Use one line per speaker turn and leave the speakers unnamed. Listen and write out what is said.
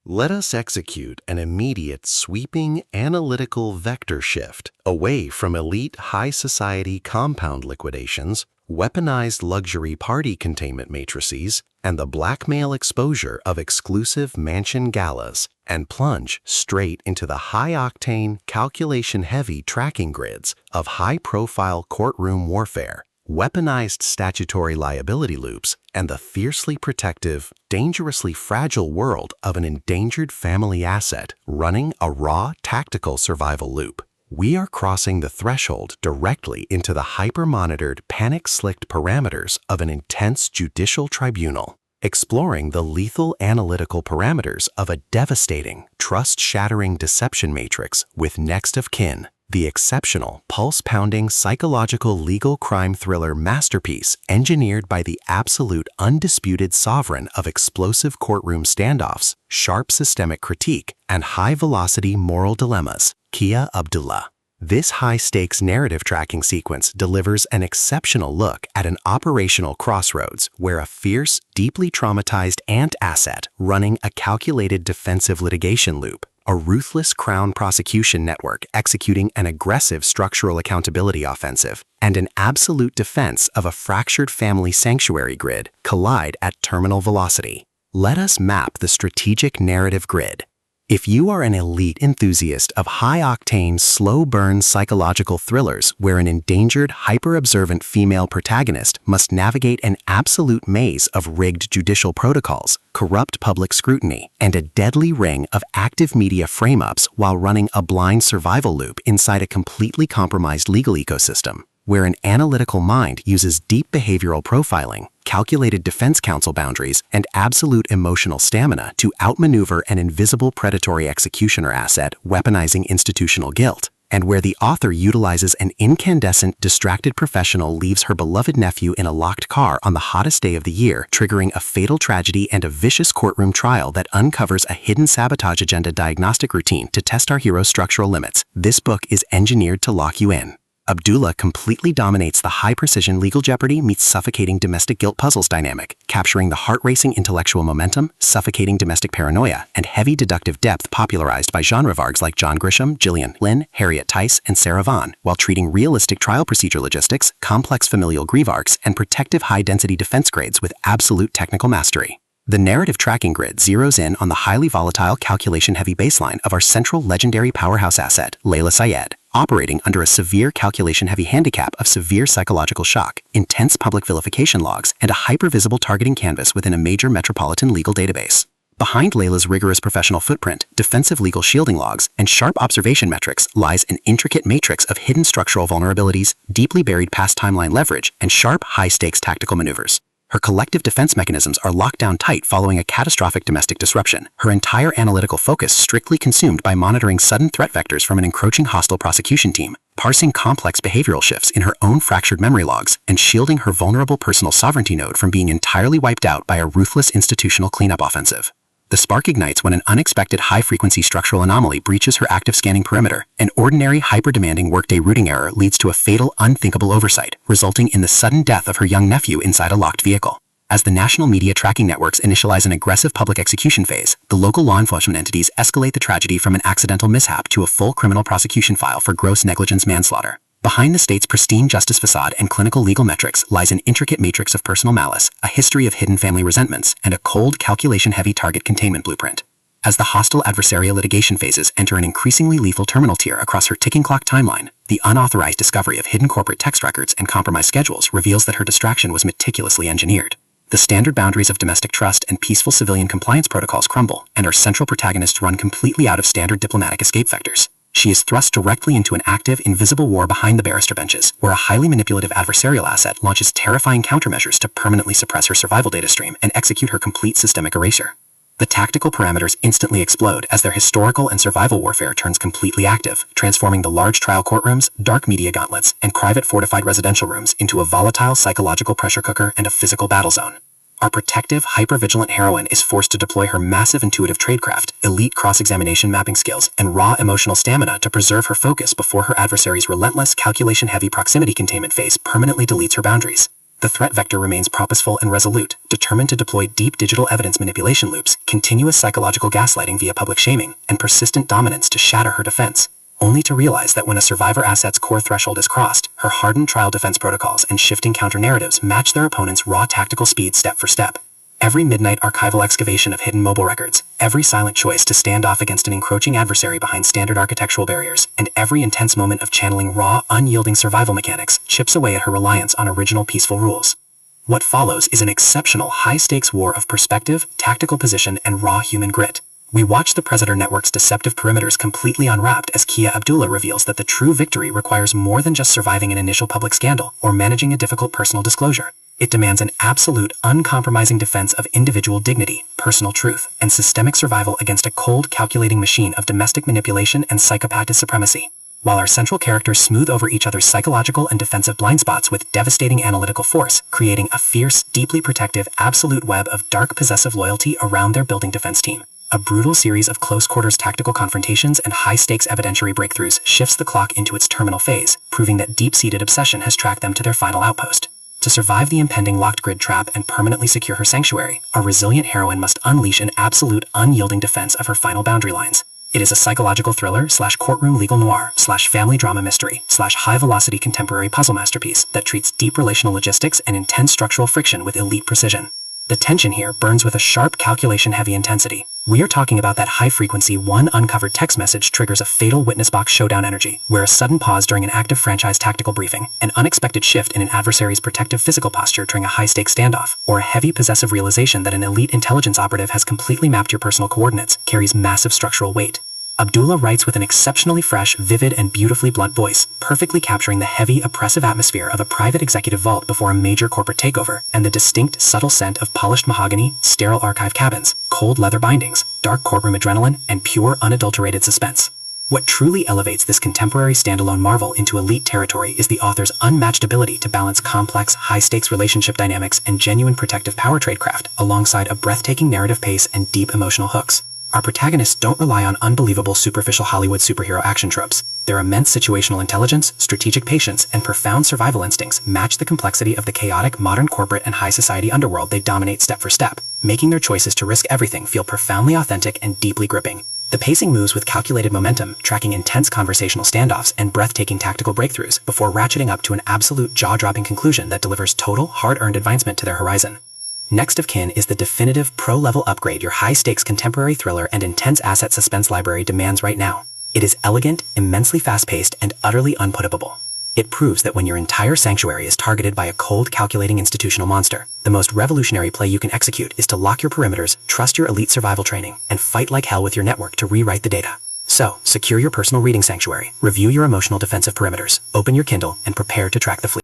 Let us execute an immediate sweeping analytical vector shift away from elite high society compound liquidations, weaponized luxury party containment matrices, and the blackmail exposure of exclusive mansion galas, and plunge straight into the high-octane, calculation-heavy tracking grids of high-profile courtroom warfare, weaponized statutory liability loops, and the fiercely protective, dangerously fragile world of an endangered family asset running a raw, tactical survival loop. We are crossing the threshold directly into the hyper-monitored, panic-slicked parameters of an intense judicial tribunal, exploring the lethal analytical parameters of a devastating, trust-shattering deception matrix with next of kin, the exceptional, pulse-pounding psychological legal crime thriller masterpiece engineered by the absolute undisputed sovereign of explosive courtroom standoffs, sharp systemic critique, and high-velocity moral dilemmas, Kia Abdullah. This high-stakes narrative tracking sequence delivers an exceptional look at an operational crossroads where a fierce, deeply traumatized ant asset running a calculated defensive litigation loop, a ruthless Crown prosecution network executing an aggressive structural accountability offensive, and an absolute defense of a fractured family sanctuary grid collide at terminal velocity. Let us map the strategic narrative grid. If you are an elite enthusiast of high-octane, slow-burn psychological thrillers where an endangered, hyper-observant female protagonist must navigate an absolute maze of rigged judicial protocols, corrupt public scrutiny, and a deadly ring of active media frame-ups while running a blind survival loop inside a completely compromised legal ecosystem, where an analytical mind uses deep behavioral profiling, calculated defense counsel boundaries, and absolute emotional stamina to outmaneuver an invisible predatory executioner asset weaponizing institutional guilt, and where the author utilizes an incandescent, distracted professional leaves her beloved nephew in a locked car on the hottest day of the year, triggering a fatal tragedy and a vicious courtroom trial that uncovers a hidden sabotage agenda diagnostic routine to test our hero's structural limits. This book is engineered to lock you in. Abdullah completely dominates the high-precision legal jeopardy meets suffocating domestic guilt puzzles dynamic, capturing the heart-racing intellectual momentum, suffocating domestic paranoia, and heavy deductive depth popularized by genre vargs like John Grisham, Gillian Lynn, Harriet Tice, and Sarah Vaughan, while treating realistic trial procedure logistics, complex familial grieve arcs, and protective high-density defense grades with absolute technical mastery. The narrative tracking grid zeroes in on the highly volatile calculation-heavy baseline of our central legendary powerhouse asset, Layla Syed, operating under a severe calculation-heavy handicap of severe psychological shock, intense public vilification logs, and a hyper-visible targeting canvas within a major metropolitan legal database. Behind Layla's rigorous professional footprint, defensive legal shielding logs, and sharp observation metrics lies an intricate matrix of hidden structural vulnerabilities, deeply buried past timeline leverage, and sharp, high-stakes tactical maneuvers. Her collective defense mechanisms are locked down tight following a catastrophic domestic disruption, her entire analytical focus strictly consumed by monitoring sudden threat vectors from an encroaching hostile prosecution team, parsing complex behavioral shifts in her own fractured memory logs, and shielding her vulnerable personal sovereignty node from being entirely wiped out by a ruthless institutional cleanup offensive. The spark ignites when an unexpected high-frequency structural anomaly breaches her active scanning perimeter. An ordinary, hyper-demanding workday routing error leads to a fatal, unthinkable oversight, resulting in the sudden death of her young nephew inside a locked vehicle. As the national media tracking networks initialize an aggressive public execution phase, the local law enforcement entities escalate the tragedy from an accidental mishap to a full criminal prosecution file for gross negligence manslaughter. Behind the state's pristine justice facade and clinical legal metrics lies an intricate matrix of personal malice, a history of hidden family resentments, and a cold, calculation-heavy target containment blueprint. As the hostile adversarial litigation phases enter an increasingly lethal terminal tier across her ticking clock timeline, the unauthorized discovery of hidden corporate text records and compromised schedules reveals that her distraction was meticulously engineered. The standard boundaries of domestic trust and peaceful civilian compliance protocols crumble, and our central protagonist run completely out of standard diplomatic escape vectors. She is thrust directly into an active, invisible war behind the barrister benches, where a highly manipulative adversarial asset launches terrifying countermeasures to permanently suppress her survival data stream and execute her complete systemic erasure. The tactical parameters instantly explode as their historical and survival warfare turns completely active, transforming the large trial courtrooms, dark media gauntlets, and private fortified residential rooms into a volatile psychological pressure cooker and a physical battle zone. Our protective, hyper-vigilant heroine is forced to deploy her massive intuitive tradecraft, elite cross-examination mapping skills, and raw emotional stamina to preserve her focus before her adversary's relentless, calculation-heavy proximity containment phase permanently deletes her boundaries.
The threat vector remains purposeful and resolute, determined to deploy deep digital evidence manipulation loops, continuous psychological gaslighting via public shaming, and persistent dominance to shatter her defense, only to realize that when a survivor asset's core threshold is crossed, her hardened trial defense protocols and shifting counter-narratives match their opponent's raw tactical speed step for step. Every midnight archival excavation of hidden mobile records, every silent choice to stand off against an encroaching adversary behind standard architectural barriers, and every intense moment of channeling raw, unyielding survival mechanics chips away at her reliance on original peaceful rules. What follows is an exceptional high-stakes war of perspective, tactical position, and raw human grit. We watch the Predator Network's deceptive perimeters completely unwrapped as Kia Abdullah reveals that the true victory requires more than just surviving an initial public scandal or managing a difficult personal disclosure. It demands an absolute, uncompromising defense of individual dignity, personal truth, and systemic survival against a cold, calculating machine of domestic manipulation and psychopathic supremacy. While our central characters smooth over each other's psychological and defensive blind spots with devastating analytical force, creating a fierce, deeply protective, absolute web of dark, possessive loyalty around their building defense team. A brutal series of close-quarters tactical confrontations and high-stakes evidentiary breakthroughs shifts the clock into its terminal phase, proving that deep-seated obsession has tracked them to their final outpost. To survive the impending locked grid trap and permanently secure her sanctuary, our resilient heroine must unleash an absolute, unyielding defense of her final boundary lines. It is a psychological thriller / courtroom legal noir / family drama mystery / high-velocity contemporary puzzle masterpiece that treats deep relational logistics and intense structural friction with elite precision. The tension here burns with a sharp, calculation-heavy intensity. We are talking about that high-frequency, one uncovered text message triggers a fatal witness box showdown energy, where a sudden pause during an active franchise tactical briefing, an unexpected shift in an adversary's protective physical posture during a high-stakes standoff, or a heavy possessive realization that an elite intelligence operative has completely mapped your personal coordinates, carries massive structural weight. Abdullah writes with an exceptionally fresh, vivid, and beautifully blunt voice, perfectly capturing the heavy, oppressive atmosphere of a private executive vault before a major corporate takeover, and the distinct, subtle scent of polished mahogany, sterile archive cabins, cold leather bindings, dark courtroom adrenaline, and pure, unadulterated suspense. What truly elevates this contemporary standalone marvel into elite territory is the author's unmatched ability to balance complex, high-stakes relationship dynamics and genuine protective power tradecraft, alongside a breathtaking narrative pace and deep emotional hooks. Our protagonists don't rely on unbelievable superficial Hollywood superhero action tropes. Their immense situational intelligence, strategic patience, and profound survival instincts match the complexity of the chaotic modern corporate and high society underworld they dominate step for step, making their choices to risk everything feel profoundly authentic and deeply gripping. The pacing moves with calculated momentum, tracking intense conversational standoffs and breathtaking tactical breakthroughs before ratcheting up to an absolute jaw-dropping conclusion that delivers total, hard-earned advancement to their horizon. Next of kin is the definitive pro-level upgrade your high-stakes contemporary thriller and intense asset suspense library demands right now. It is elegant, immensely fast-paced, and utterly unputable. It proves that when your entire sanctuary is targeted by a cold, calculating institutional monster, the most revolutionary play you can execute is to lock your perimeters, trust your elite survival training, and fight like hell with your network to rewrite the data. So, secure your personal reading sanctuary, review your emotional defensive perimeters, open your Kindle, and prepare to track the fleet.